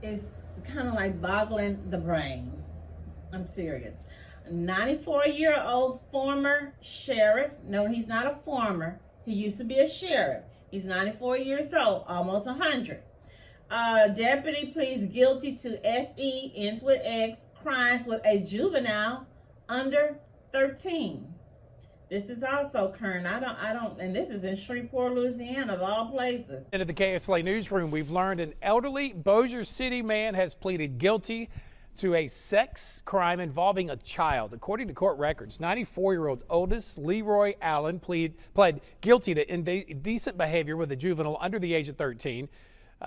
is kind of like boggling the brain. I'm serious. 94-year-old former sheriff. No, he's not a former. He used to be a sheriff. He's 94 years old, almost 100. Deputy pleads guilty to SE, ends with X, crimes with a juvenile under 13. This is also current. I don't, and this is in Shreveport, Louisiana, of all places. Into the KSLA newsroom, we've learned an elderly Bossier City man has pleaded guilty to a sex crime involving a child. According to court records, 94-year-old Otis Leroy Allen pled guilty to indecent behavior with a juvenile under the age of 13.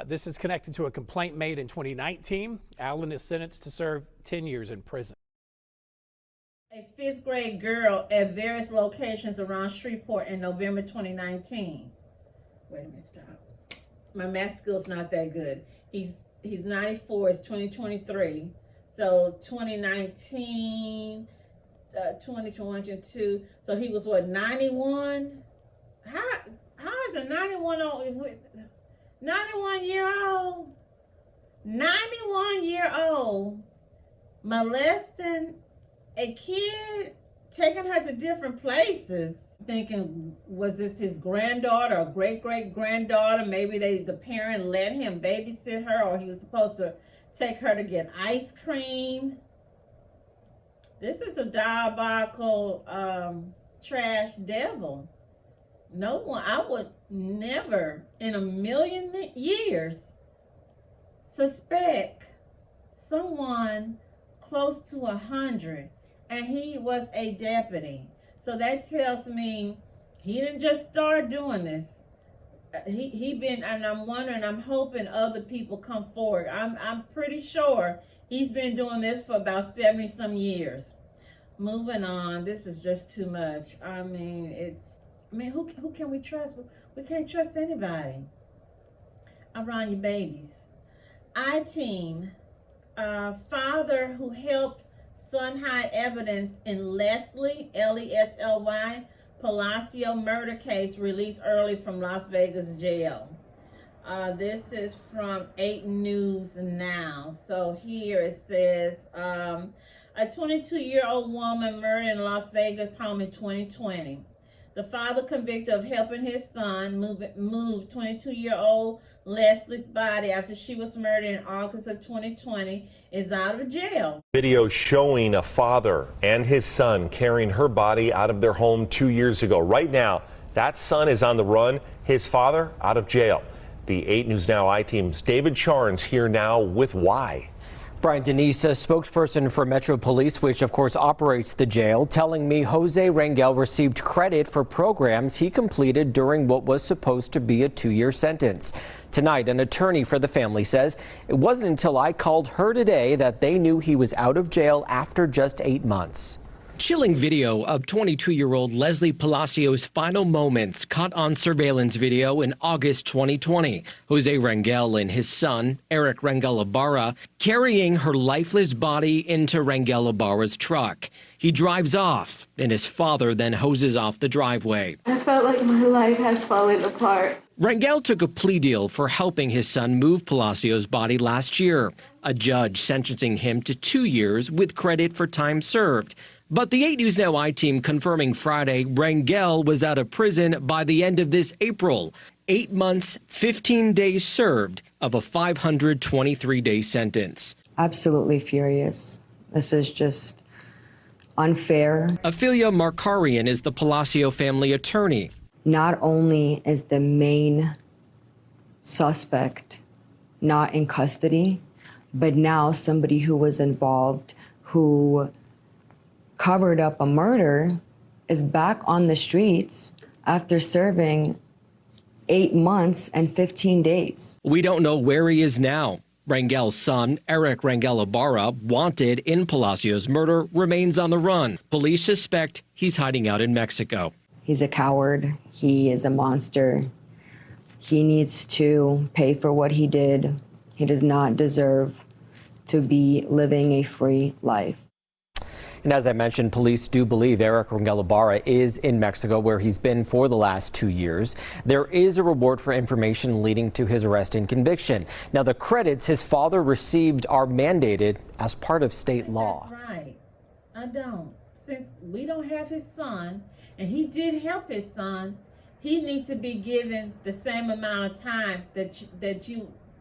This is connected to a complaint made in 2019. Allen is sentenced to serve 10 years in prison. A 5th grade girl at various locations around Shreveport in November 2019. Wait a minute, stop. My math skill's not that good. He's 94, it's 2023. So 2019, 2022. So he was what, 91? How is a 91-year-old molesting a kid, taking her to different places, thinking, was this his granddaughter or great-great-granddaughter? Maybe the parent let him babysit her, or he was supposed to take her to get ice cream. This is a diabolical trash devil. No one, I would never in a million years suspect someone close to 100. And he was a deputy. So that tells me he didn't just start doing this. He been, and I'm wondering, I'm hoping other people come forward. I'm pretty sure he's been doing this for about 70 some years. Moving on, this is just too much. I mean, who can we trust? We can't trust anybody around your babies. I-Team, father who helped son hide evidence in Leslie, L-E-S-L-Y, Palacio murder case released early from Las Vegas jail. This is from 8 News Now. So here it says, a 22-year-old woman murdered in Las Vegas home in 2020. The father convicted of helping his son move 22-year-old Leslie's body after she was murdered in August of 2020 is out of jail. Video showing a father and his son carrying her body out of their home 2 years ago. Right now, that son is on the run, his father out of jail. The 8 News Now I-Team's David Charnes here now with why. Brian, Denise, a spokesperson for Metro Police, which of course operates the jail, telling me Jose Rangel received credit for programs he completed during what was supposed to be a 2-year sentence. Tonight, an attorney for the family says it wasn't until I called her today that they knew he was out of jail after just 8 months. Chilling video of 22-year-old Leslie Palacio's final moments caught on surveillance video in August 2020. Jose Rangel and his son, Erick Ibarra, carrying her lifeless body into Rangel Ibarra's truck. He drives off, and his father then hoses off the driveway. I felt like my life has fallen apart. Rangel took a plea deal for helping his son move Palacio's body last year, a judge sentencing him to 2 years with credit for time served. But the 8 News Now I-Team confirming Friday Rangel was out of prison by the end of this April. 8 months, 15 days served of a 523-day sentence. Absolutely furious. This is just unfair. Ophelia Markarian is the Palacio family attorney. Not only is the main suspect not in custody, but now somebody who was involved, who covered up a murder, is back on the streets after serving 8 months and 15 days. We don't know where he is now. Rangel's son, Erick Ibarra, wanted in Palacio's murder, remains on the run. Police suspect he's hiding out in Mexico. He's a coward. He is a monster. He needs to pay for what he did. He does not deserve to be living a free life. And as I mentioned, police do believe Erick Ibarra is in Mexico, where he's been for the last 2 years. There is a reward for information leading to his arrest and conviction. Now, the credits his father received are mandated as part of state law. That's right. I don't. Since we don't have his son, and he did help his son, he needs to be given the same amount of time that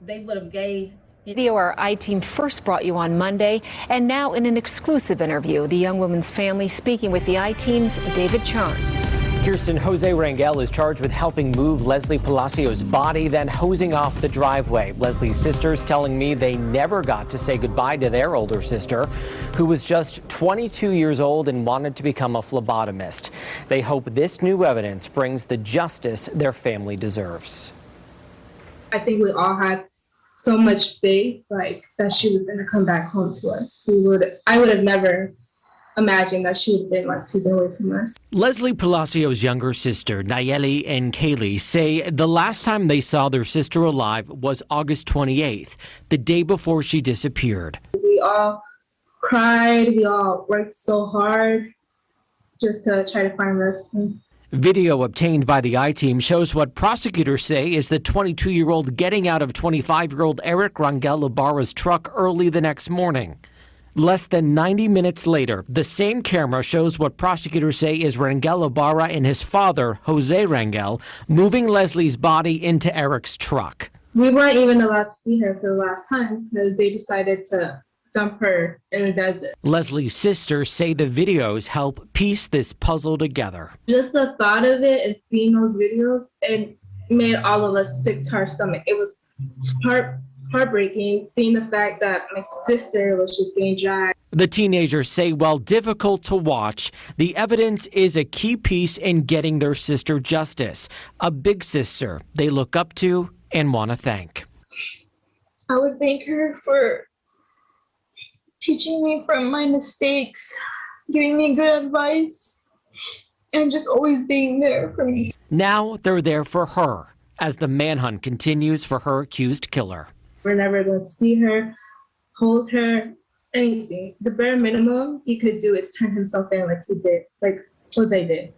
they would have gave. Video our I-Team first brought you on Monday, and now in an exclusive interview, the young woman's family speaking with the I-Team's David Charnes. Kirsten, Jose Rangel is charged with helping move Leslie Palacio's body, then hosing off the driveway. Leslie's sisters telling me they never got to say goodbye to their older sister, who was just 22 years old and wanted to become a phlebotomist. They hope this new evidence brings the justice their family deserves. I think we all had so much faith, that she was going to come back home to us. I would have never imagined that she would have been taken away from us. Leslie Palacio's younger sister, Nayeli and Kaylee, say the last time they saw their sister alive was August 28th, the day before she disappeared. We all cried. We all worked so hard just to try to find Leslie. Video obtained by the I-Team shows what prosecutors say is the 22-year-old getting out of 25-year-old Erick Ibarra's truck early the next morning. Less than 90 minutes later, the same camera shows what prosecutors say is Rangel Ibarra and his father, Jose Rangel, moving Leslie's body into Erick's truck. We weren't even allowed to see her for the last time because they decided to dump her in the desert. Leslie's sisters say the videos help piece this puzzle together. Just the thought of it and seeing those videos, it made all of us sick to our stomach. It was heartbreaking seeing the fact that my sister was just being dragged. The teenagers say while difficult to watch, the evidence is a key piece in getting their sister justice, a big sister they look up to and want to thank. I would thank her for teaching me from my mistakes, giving me good advice, and just always being there for me. Now they're there for her as the manhunt continues for her accused killer. We're never going to see her, hold her, anything. The bare minimum he could do is turn himself in like he did, like Jose did.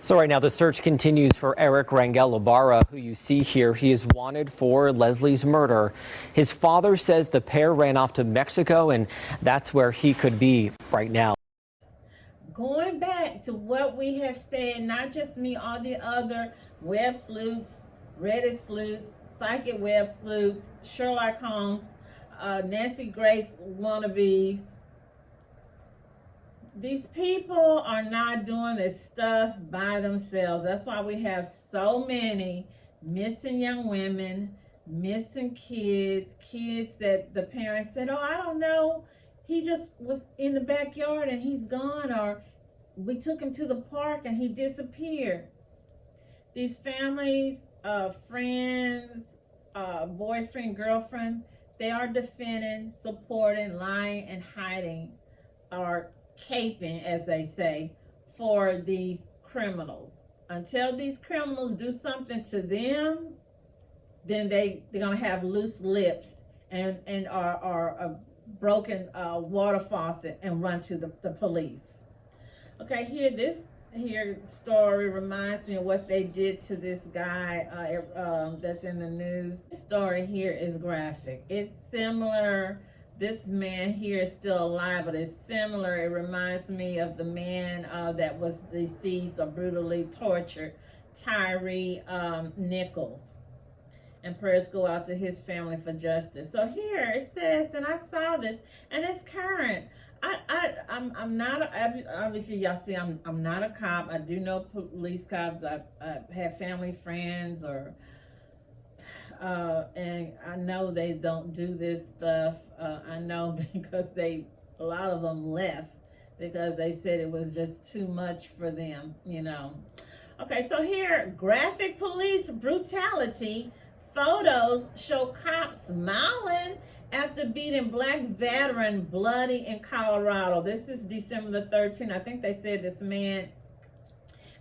So right now the search continues for Erick Ibarra, who you see here. He is wanted for Leslie's murder. His father says the pair ran off to Mexico, and that's where he could be right now. Going back to what we have said, not just me, all the other web sleuths, Reddit sleuths, psychic web sleuths, Sherlock Holmes, Nancy Grace wannabes. These people are not doing this stuff by themselves. That's why we have so many missing young women, missing kids that the parents said, oh, I don't know. He just was in the backyard and he's gone, or we took him to the park and he disappeared. These families, friends, boyfriend, girlfriend, they are defending, supporting, lying, and hiding, or caping, as they say, for these criminals. Until these criminals do something to them, then they're gonna have loose lips and are a broken water faucet and run to the police. Okay, this story reminds me of what they did to this guy that's in the news. This story here is graphic. It's similar. This man here is still alive, but it's similar. It reminds me of the man that was deceased or brutally tortured, Tyree Nichols. And prayers go out to his family for justice. So here it says, and I saw this, and it's current. I'm not, obviously y'all see I'm not a cop. I do know police cops. I have family friends, or and I know they don't do this stuff. I know because a lot of them left because they said it was just too much for them, you know. Okay, so here, graphic police brutality. Photos show cops smiling after beating black veteran bloody in Colorado. This is December the 13th. I think they said this man,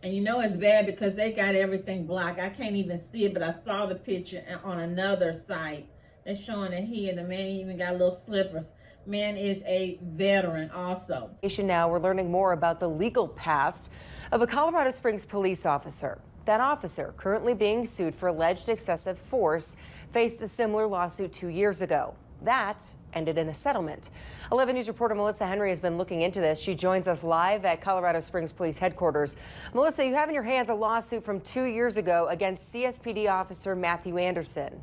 and you know it's bad because they got everything blocked. I can't even see it, but I saw the picture on another site. They're showing it here. The man even got little slippers. man is a veteran also. Now we're learning more about the legal past of a Colorado Springs police officer. That officer, currently being sued for alleged excessive force, faced a similar lawsuit 2 years ago. That ended in a settlement. 11 News reporter Melissa Henry has been looking into this. She joins us live at Colorado Springs Police Headquarters. Melissa, you have in your hands a lawsuit from 2 years ago against CSPD officer Matthew Anderson.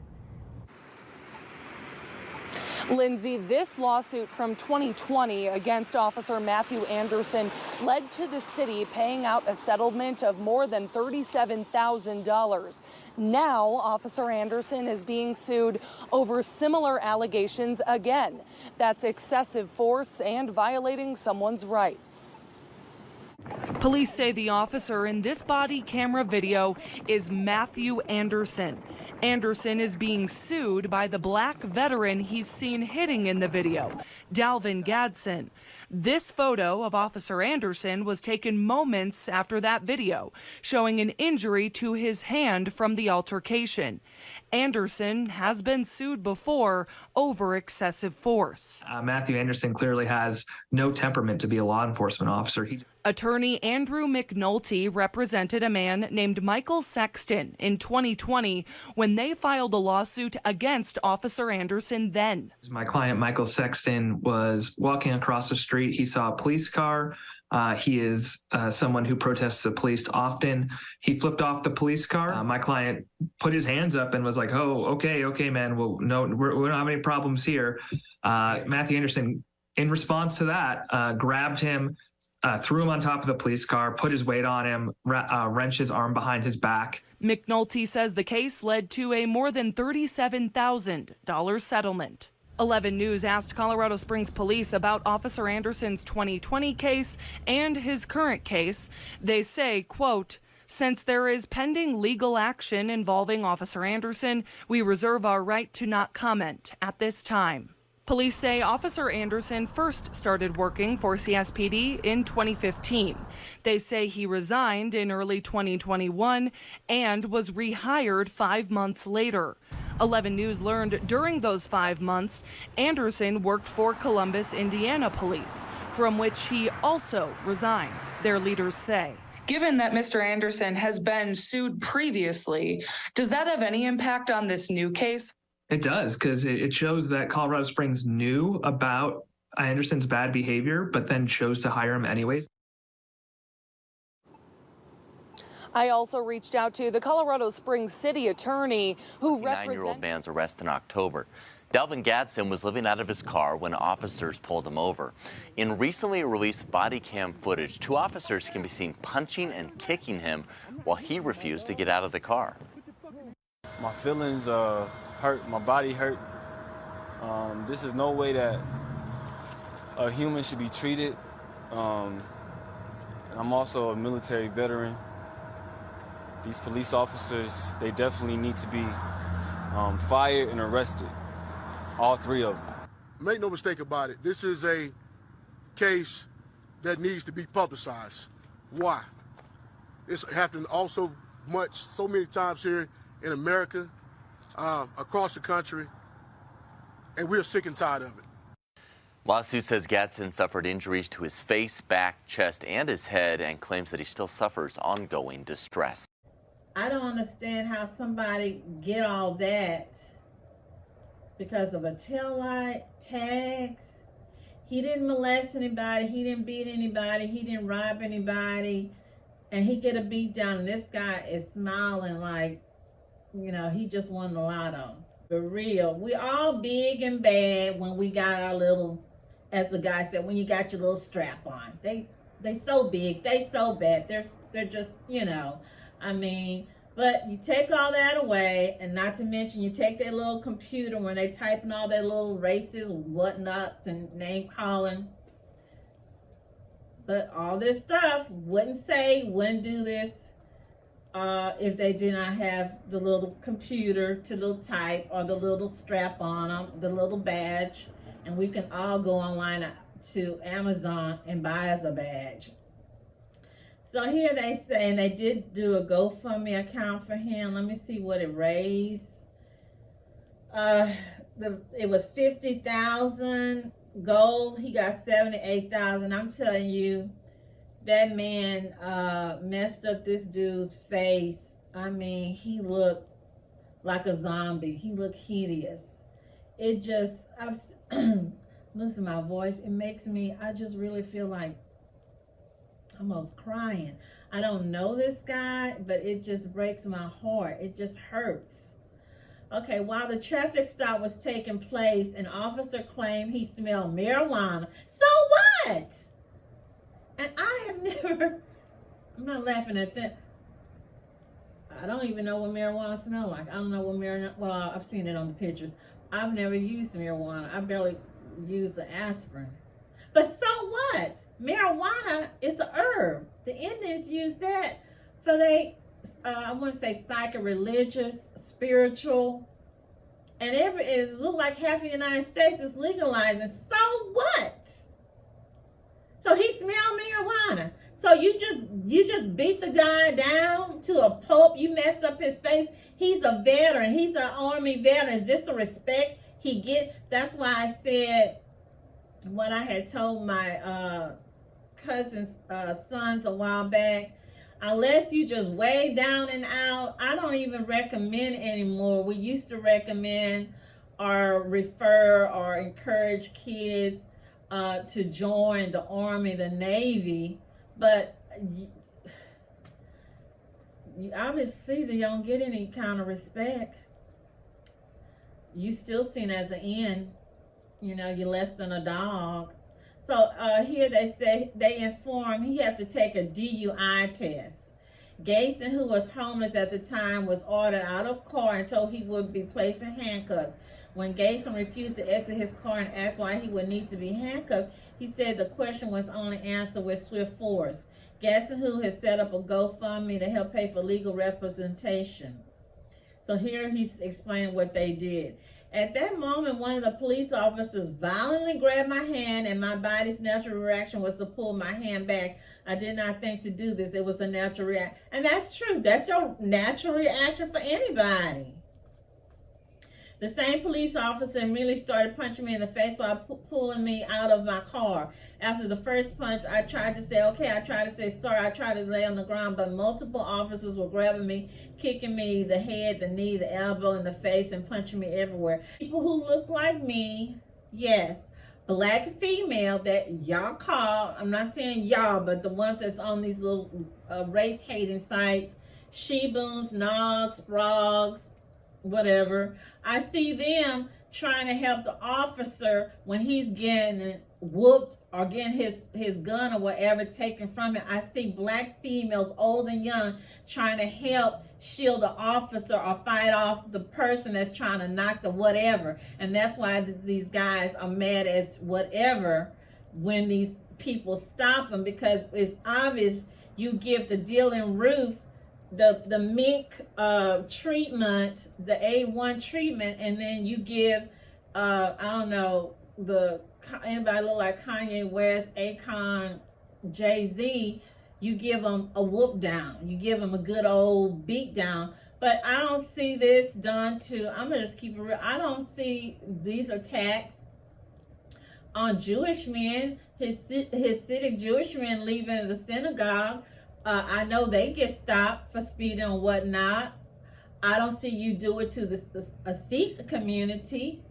Lindsay, this lawsuit from 2020 against Officer Matthew Anderson led to the city paying out a settlement of more than $37,000. Now, Officer Anderson is being sued over similar allegations again. That's excessive force and violating someone's rights. Police say the officer in this body camera video is Matthew Anderson. Anderson is being sued by the black veteran he's seen hitting in the video, Dalvin Gadson. This photo of Officer Anderson was taken moments after that video, showing an injury to his hand from the altercation. Anderson has been sued before over excessive force. Matthew Anderson clearly has no temperament to be a law enforcement officer. Attorney Andrew McNulty represented a man named Michael Sexton in 2020 when they filed a lawsuit against Officer Anderson then. My client, Michael Sexton, was walking across the street. He saw a police car. He is someone who protests the police often. He flipped off the police car. My client put his hands up and was like, "Oh, okay, man. Well, no, we don't have any problems here." Matthew Anderson, in response to that, grabbed him, threw him on top of the police car, put his weight on him, wrenched his arm behind his back. McNulty says the case led to a more than $37,000 settlement. 11 News asked Colorado Springs Police about Officer Anderson's 2020 case and his current case. They say, quote, "Since there is pending legal action involving Officer Anderson, we reserve our right to not comment at this time." Police say Officer Anderson first started working for CSPD in 2015. They say he resigned in early 2021 and was rehired 5 months later. 11 News learned during those 5 months, Anderson worked for Columbus, Indiana Police, from which he also resigned, their leaders say. Given that Mr. Anderson has been sued previously, does that have any impact on this new case? It does, because it shows that Colorado Springs knew about Anderson's bad behavior, but then chose to hire him anyways. I also reached out to the Colorado Springs city attorney who represented... 9-year-old man's arrest in October. Dalvin Gadson was living out of his car when officers pulled him over. In recently released body cam footage, 2 officers can be seen punching and kicking him while he refused to get out of the car. My feelings hurt, my body hurt. This is no way that a human should be treated. And I'm also a military veteran. These police officers, they definitely need to be fired and arrested, all 3 of them. Make no mistake about it, this is a case that needs to be publicized. Why? It's happened so many times here in America, across the country, and we're sick and tired of it. Lawsuit says Gadson suffered injuries to his face, back, chest, and his head, and claims that he still suffers ongoing distress. I don't understand how somebody get all that because of a taillight, tags. He didn't molest anybody. He didn't beat anybody. He didn't rob anybody. And he get a beat down, and this guy is smiling like, you know, he just won the lotto. For real. We all big and bad when we got our little, as the guy said, when you got your little strap on. They so big. They so bad. They're just, you know, I mean, but you take all that away, and not to mention you take their little computer when they typing all their little racist whatnots and name calling. But all this stuff wouldn't do this if they did not have the little computer to little type or the little strap on them, the little badge. And we can all go online to Amazon and buy us a badge. So here they say, and they did do a GoFundMe account for him. Let me see what it raised. It was $50,000 gold, he got 78,000. I'm telling you, that man messed up this dude's face. I mean, he looked like a zombie. He looked hideous. It just, listen to my voice. It makes me, I just really feel like almost crying. I don't know this guy, but it just breaks my heart. It just hurts. Okay, while the traffic stop was taking place, an officer claimed he smelled marijuana. So what? And I have never, I'm not laughing at that. I don't even know what marijuana smells like. I don't know what marijuana, well, I've seen it on the pictures. I've never used marijuana. I barely use the aspirin. But so what? Marijuana is a herb. The Indians use that for I want to say psycho-religious, spiritual, and it look like half of the United States is legalizing. So what? So he smelled marijuana. So you just beat the guy down to a pulp. You messed up his face. He's a veteran. He's an Army veteran. Is this the respect he get? That's why I said what I had told my cousin's sons a while back. Unless you just way down and out, I don't even recommend anymore. We used to recommend or refer or encourage kids to join the Army, the Navy, but you obviously they don't get any kind of respect. You still seen as an end, you know, you're less than a dog. So here they say, they inform he had to take a DUI test. Gadson, who was homeless at the time, was ordered out of car and told he would be placed in handcuffs. When Gadson refused to exit his car and asked why he would need to be handcuffed, he said the question was only answered with swift force. Gadson, who has set up a GoFundMe to help pay for legal representation. So here he's explaining what they did. At that moment, one of the police officers violently grabbed my hand, and my body's natural reaction was to pull my hand back. I did not think to do this. It was a natural reaction. And that's true. That's your natural reaction for anybody. The same police officer immediately started punching me in the face while pulling me out of my car. After the first punch, I tried to say, okay, I tried to say sorry, I tried to lay on the ground, but multiple officers were grabbing me, kicking me the head, the knee, the elbow, in the face, and punching me everywhere. People who look like me, yes, black female that y'all call, I'm not saying y'all, but the ones that's on these little race-hating sites, she-boons, nogs, frogs, whatever. I see them trying to help the officer when he's getting whooped or getting his gun or whatever taken from him. I see black females, old and young, trying to help shield the officer or fight off the person that's trying to knock the whatever. And that's why these guys are mad as whatever when these people stop them, because it's obvious you give the dealing roof the mink treatment, the A1 treatment, and then you give I don't know, anybody look like Kanye West, Akon, Jay-Z, you give them a whoop down, you give them a good old beat down. But I don't see this done to, I'm gonna just keep it real, I don't see these attacks on Jewish men, Hasidic Jewish men leaving the synagogue. I know they get stopped for speeding and whatnot. I don't see you do it to a Sikh community.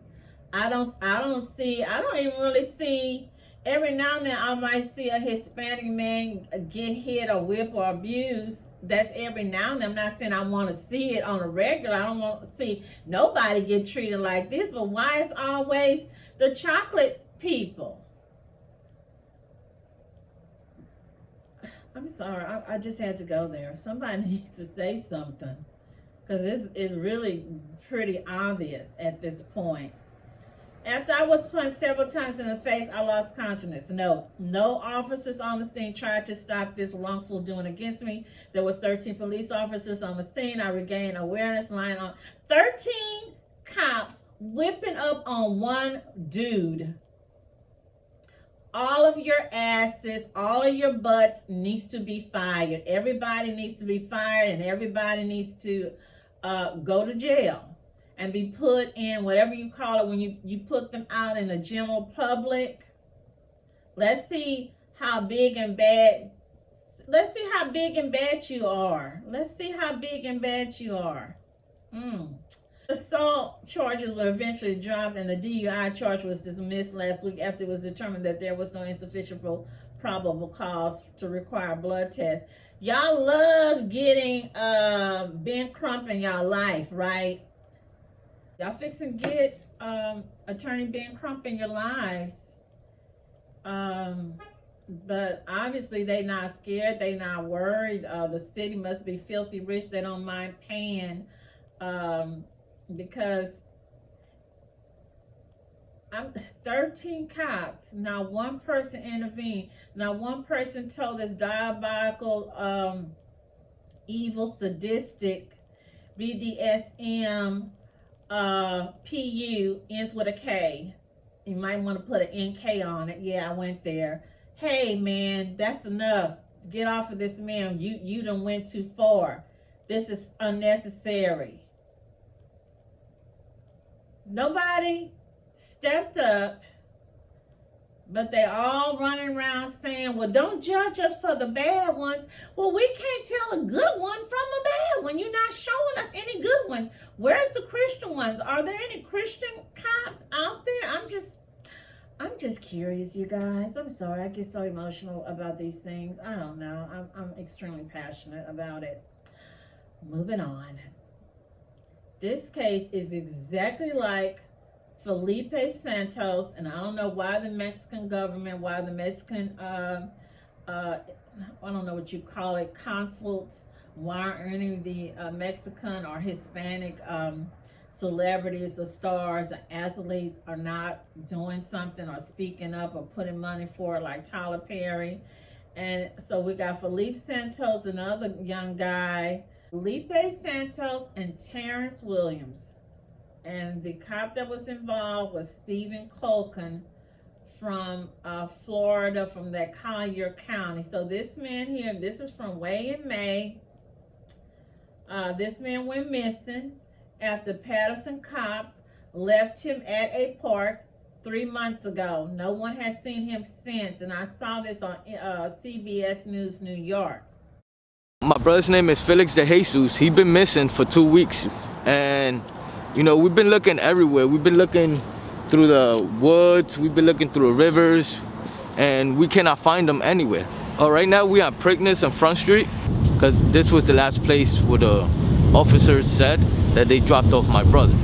I don't even really see, every now and then I might see a Hispanic man get hit or whipped or abused. That's every now and then. I'm not saying I want to see it on a regular. I don't want to see nobody get treated like this, but why is always the chocolate people? I'm sorry, I just had to go there. Somebody needs to say something, because this is really pretty obvious at this point. After I was punched several times in the face, I lost consciousness. No officers on the scene tried to stop this wrongful doing against me. There was 13 police officers on the scene. I regained awareness, lying on 13 cops whipping up on one dude. All of your asses, all of your butts needs to be fired. Everybody needs to be fired, and everybody needs to go to jail. and be put in whatever you call it when you put them out in the general public. Let's see how big and bad you are. Let's see how big and bad you are. Assault charges were eventually dropped, and the DUI charge was dismissed last week after it was determined that there was no insufficient probable cause to require blood tests. Y'all love getting Ben Crump in y'all life, right? Y'all fixing to get Attorney Ben Crump in your lives. But obviously they not scared, they not worried. The city must be filthy rich. They don't mind paying because I'm 13 cops. Not one person intervened. Not one person told this diabolical, evil, sadistic BDSM PU ends with a K. You might want to put an NK on it. Yeah, I went there. Hey man, that's enough. Get off of this man. You done went too far. This is unnecessary. Nobody stepped up, but they all running around saying, well, don't judge us for the bad ones. Well, we can't tell a good one from a bad one. You're not showing us any good ones. Where's the Christian ones? Are there any Christian cops out there? I'm just curious, you guys. I'm sorry, I get so emotional about these things. I don't know. I'm extremely passionate about it. Moving on. This case is exactly like Felipe Santos, and I don't know why the Mexican government, why the Mexican, I don't know what you call it, consulate, why aren't any of the Mexican or Hispanic celebrities or stars or athletes are not doing something or speaking up or putting money for it, like Tyler Perry. And so we got Felipe Santos, another young guy, Felipe Santos and Terrence Williams. And the cop that was involved was Stephen Colkin from Florida, from that Collier County. So this man here, this is from way in May. This man went missing after Patterson cops left him at a park 3 months ago. No one has seen him since, and I saw this on CBS News New York. My brother's name is Felix de Jesus. He's been missing for 2 weeks, and you know, we've been looking everywhere. We've been looking through the woods, we've been looking through the rivers, and we cannot find him anywhere. Right now we are on Prickness and Front Street, because this was the last place where the officers said that they dropped off my brother.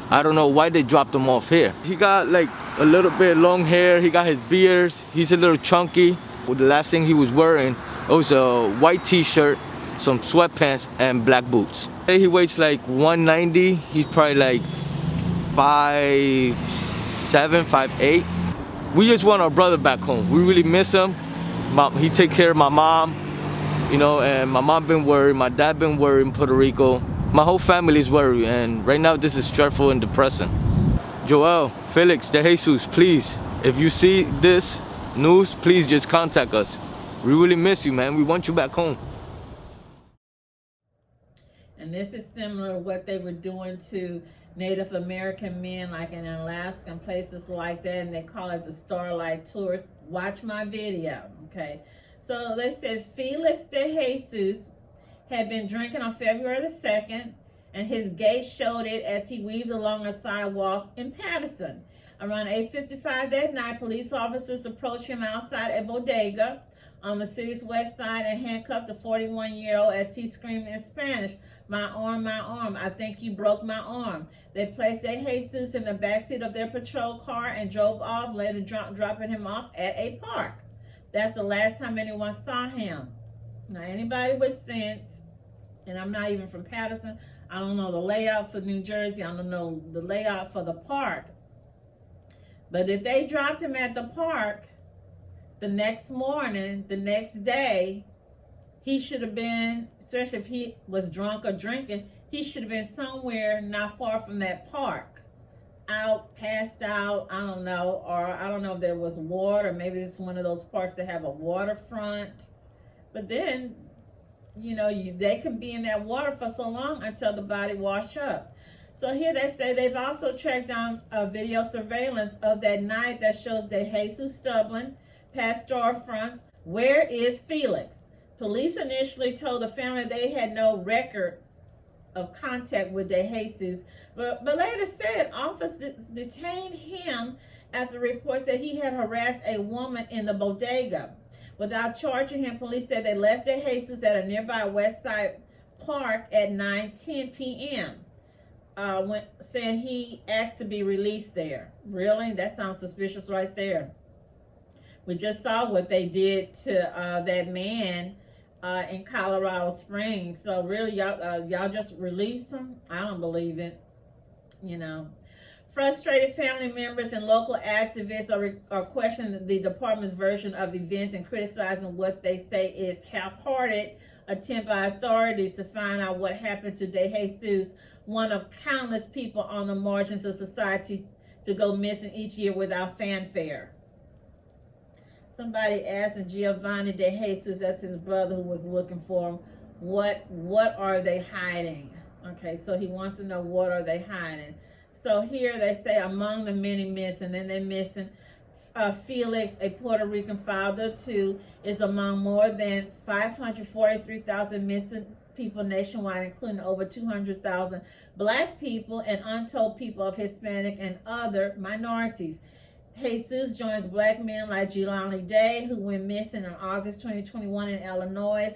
I don't know why they dropped him off here. He got like a little bit long hair, he got his beard, he's a little chunky. The last thing he was wearing was a white t-shirt, some sweatpants, and black boots. He weighs like 190, he's probably like 5'7", 5'8". We just want our brother back home. We really miss him. He take care of my mom, you know, and my mom been worried, my dad been worried in Puerto Rico. My whole family's worried, and right now this is stressful and depressing. Joel, Felix de Jesus, please, if you see this news, please just contact us. We really miss you, man. We want you back home. And this is similar to what they were doing to Native American men, like in Alaska and places like that, and they call it the Starlight Tours. Watch my video, okay? So this says Felix de Jesus had been drinking on February the 2nd, and his gait showed it as he weaved along a sidewalk in Patterson. Around 8:55 that night, police officers approached him outside a bodega on the city's west side and handcuffed the 41-year-old as he screamed in Spanish, my arm, I think you broke my arm. They placed de Jesus in the backseat of their patrol car and drove off, later dropping him off at a park. That's the last time anyone saw him. Now, anybody with sense, and I'm not even from Patterson, I don't know the layout for New Jersey, I don't know the layout for the park. But if they dropped him at the park, the next morning, the next day, he should have been, especially if he was drunk or drinking, he should have been somewhere not far from that park. Out, passed out, I don't know, or I don't know if there was water, maybe it's one of those parks that have a waterfront. But then, you know, they can be in that water for so long until the body wash up. So here they say they've also tracked down video surveillance of that night that shows De Jesus stumbling past storefronts. Where is Felix? Police initially told the family they had no record of contact with De Jesus, but later said officers detained him after reports that he had harassed a woman in the bodega. Without charging him, police said they left De Jesus at a nearby West Side Park at 9:10 p.m. Saying he asked to be released there. Really? That sounds suspicious right there. We just saw what they did to that man in Colorado Springs. So really, y'all just release him? I don't believe it. You know. Frustrated family members and local activists are questioning the department's version of events and criticizing what they say is half-hearted attempt by authorities to find out what happened to De Jesus, one of countless people on the margins of society to go missing each year without fanfare. Somebody asked Giovanni De Jesus, that's his brother who was looking for him, what are they hiding? Okay, so he wants to know what are they hiding. So here they say among the many missing, and they're missing Felix, a Puerto Rican father too, is among more than 543,000 missing people nationwide, including over 200,000 Black people and untold people of Hispanic and other minorities. Jesus joins Black men like Jelani Day, who went missing in August 2021 in Illinois,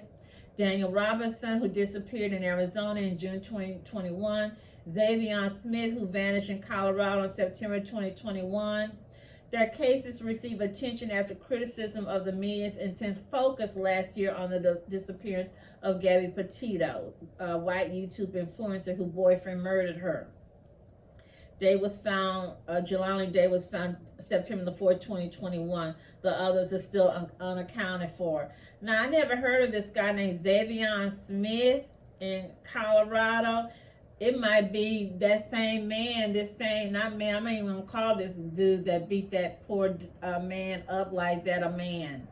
Daniel Robinson, who disappeared in Arizona in June 2021, Xavier Smith, who vanished in Colorado in September 2021. Their cases received attention after criticism of the media's intense focus last year on the disappearance of Gabby Petito, a white YouTube influencer whose boyfriend murdered her. Jelani Day was found September the 4th, 2021. The others are still unaccounted for. Now, I never heard of this guy named Xavier Smith in Colorado. It might be that same man, I'm not even gonna call this dude that beat that poor man up like that a man.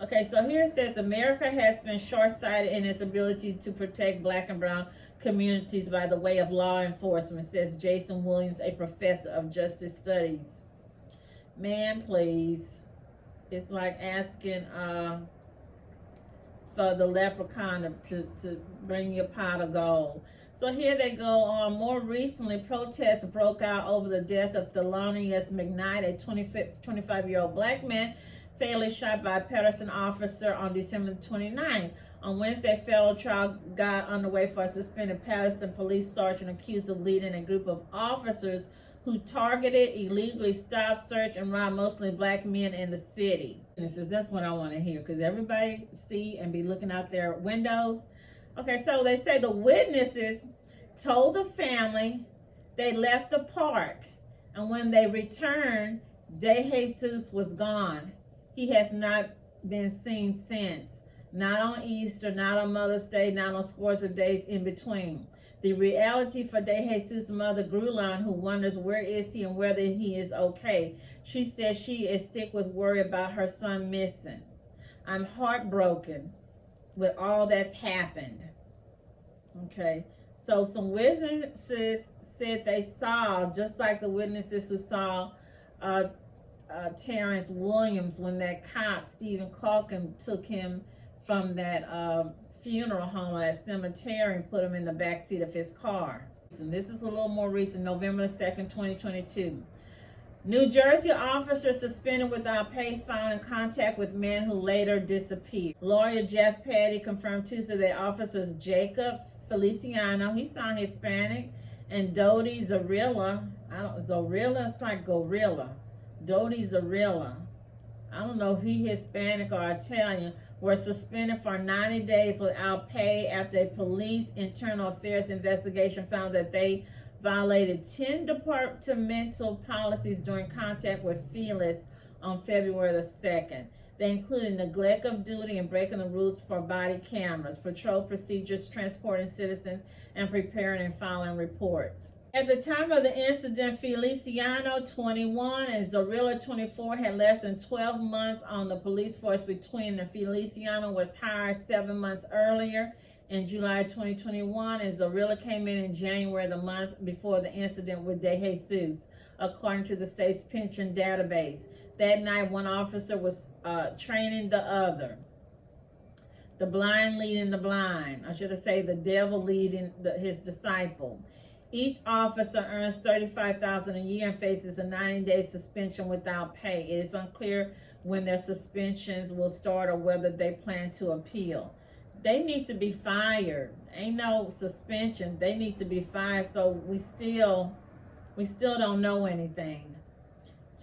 Okay, so here it says America has been short-sighted in its ability to protect Black and brown communities by the way of law enforcement, says Jason Williams, a professor of justice studies. Man, please. It's like asking for the leprechaun to bring you a pot of gold. So here they go on. More recently, protests broke out over the death of Thelonious McKnight, a 25-year-old Black man fatally shot by a Patterson officer on December 29. On Wednesday, a federal trial got underway for a suspended Patterson police sergeant accused of leading a group of officers who targeted, illegally stopped, searched, and robbed mostly Black men in the city. And it says that's what I want to hear, because everybody see and be looking out their windows. Okay, so they say the witnesses told the family they left the park, and when they returned, De Jesus was gone. He has not been seen since. Not on Easter, not on Mother's Day, not on scores of days in between. The reality for De Jesus' mother, Grulon, who wonders where is he and whether he is okay. She says she is sick with worry about her son missing. I'm heartbroken with all that's happened. Okay, so some witnesses said they saw, just like the witnesses who saw Terrence Williams when that cop, Stephen Calkin, took him from that funeral home, that cemetery, and put him in the backseat of his car. And this is a little more recent, November 2nd, 2022. New Jersey officer suspended without pay found in contact with men who later disappeared. Lawyer Jeff Petty confirmed Tuesday that officers Jacob Feliciano, he sounds Hispanic, and Dodi Zarilla, Zorilla, it's like gorilla. Dodi Zarilla, I don't know if he's Hispanic or Italian, were suspended for 90 days without pay after a police internal affairs investigation found that they violated 10 departmental policies during contact with Felix on February the 2nd. They included neglect of duty and breaking the rules for body cameras, patrol procedures, transporting citizens, and preparing and filing reports. At the time of the incident, Feliciano, 21, and Zorilla, 24, had less than 12 months on the police force between them. Feliciano was hired 7 months earlier in July 2021, and Zorilla came in January, the month before the incident with De Jesus, according to the state's pension database. That night, one officer was training the other. The blind leading the blind. I should have said the devil leading his disciple. Each officer earns $35,000 a year and faces a 90-day suspension without pay. It is unclear when their suspensions will start or whether they plan to appeal. They need to be fired. Ain't no suspension. They need to be fired. So we still don't know anything.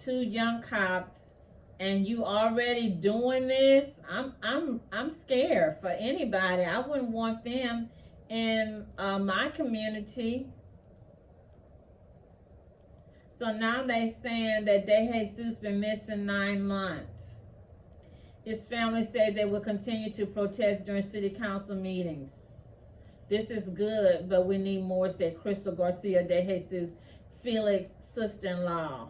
2 young cops, and you already doing this. I'm scared for anybody. I wouldn't want them in my community. So now they saying that De Jesus been missing 9 months. His family said they will continue to protest during city council meetings. This is good, but we need more, said Crystal Garcia, De Jesus, Felix' sister-in-law.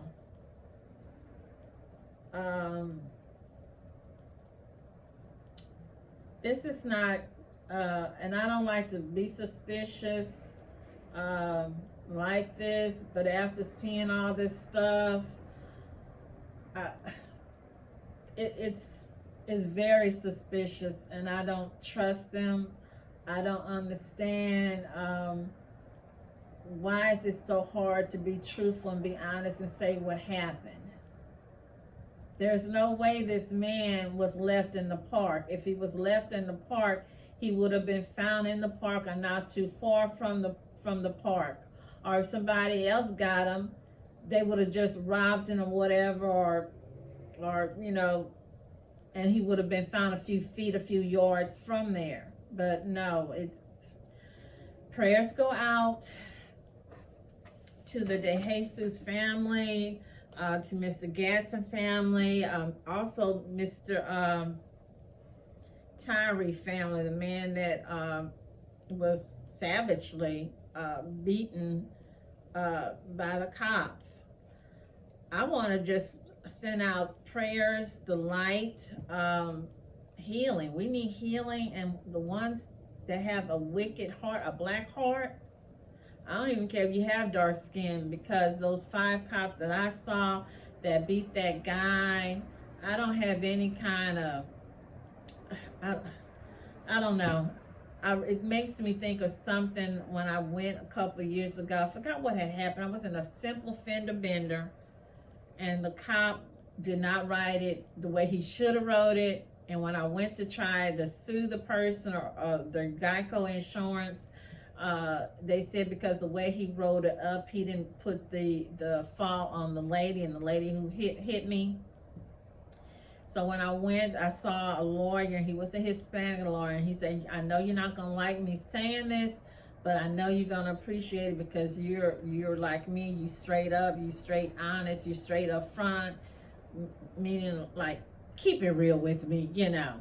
This is not, and I don't like to be suspicious like this, but after seeing all this stuff, it's very suspicious, and I don't trust them. I don't understand why is it so hard to be truthful and be honest and say what happened. There's no way this man was left in the park. If he was left in the park, he would have been found in the park or not too far from the park. Or if somebody else got him, they would have just robbed him or whatever, or you know, and he would have been found a few feet, a few yards from there. But no, prayers go out to the De Jesus family, to Mr. Gadson family, also Mr. Tyree family, the man that was savagely beaten by the cops. I want to just send out prayers, the light, healing. We need healing, and the ones that have a wicked heart, a black heart, I don't even care if you have dark skin, because those 5 cops that I saw that beat that guy, I don't have any kind of, I don't know. It makes me think of something when I went a couple of years ago. I forgot what had happened. I was in a simple fender bender, and the cop did not write it the way he should have wrote it. And when I went to try to sue the person or the Geico insurance, they said because the way he wrote it up, he didn't put the fault on the lady, and the lady who hit me. So when I went, I saw a lawyer. He was a Hispanic lawyer, and he said, I know you're not gonna like me saying this, but I know you're gonna appreciate it because you're like me. You straight up, you straight honest, you straight up front, meaning like keep it real with me, you know.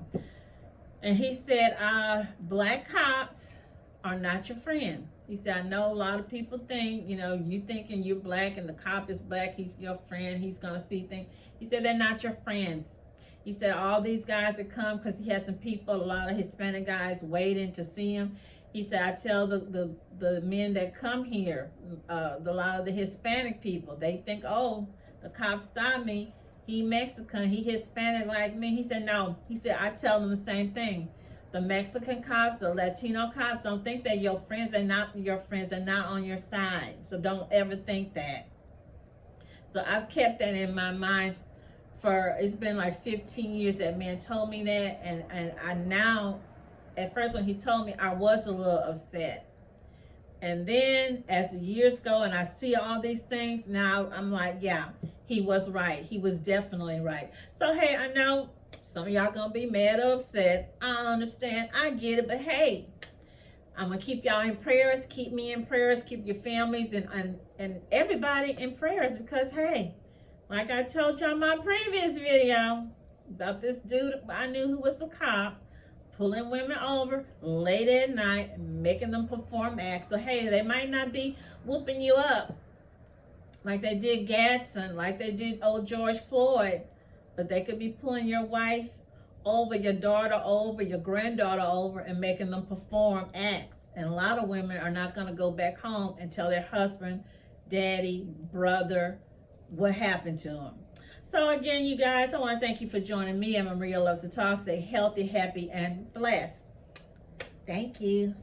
And he said, black cops are not your friends. He said, I know a lot of people think, you know, you thinking you're black and the cop is black, he's your friend, he's gonna see things. He said, they're not your friends. He said, all these guys that come, because he has some people, a lot of Hispanic guys waiting to see him. He said, I tell the men that come here, a lot of the Hispanic people, they think, oh, the cops stopped me. He Mexican, he Hispanic like me. He said, no. He said, I tell them the same thing. The Mexican cops, the Latino cops don't think they're your friends. They're not your friends. They're not on your side. So don't ever think that. So I've kept that in my mind for, it's been like 15 years that man told me that. And I now, at first when he told me, I was a little upset. And then as the years go and I see all these things, now I'm like, yeah, he was right. He was definitely right. So, hey, I know some of y'all gonna be mad or upset. I understand. I get it. But hey, I'm gonna keep y'all in prayers. Keep me in prayers. Keep your families and everybody in prayers, because hey, like I told y'all in my previous video about this dude I knew who was a cop, pulling women over late at night, making them perform acts. So hey, they might not be whooping you up like they did Gadson, like they did old George Floyd, but they could be pulling your wife over your daughter, over your granddaughter, over, and making them perform acts. And a lot of women are not going to go back home and tell their husband, daddy, brother, what happened to them. So again, you guys, I want to thank you for joining me. I'm Maria Loves to Talk. Stay healthy, happy, and blessed. Thank you.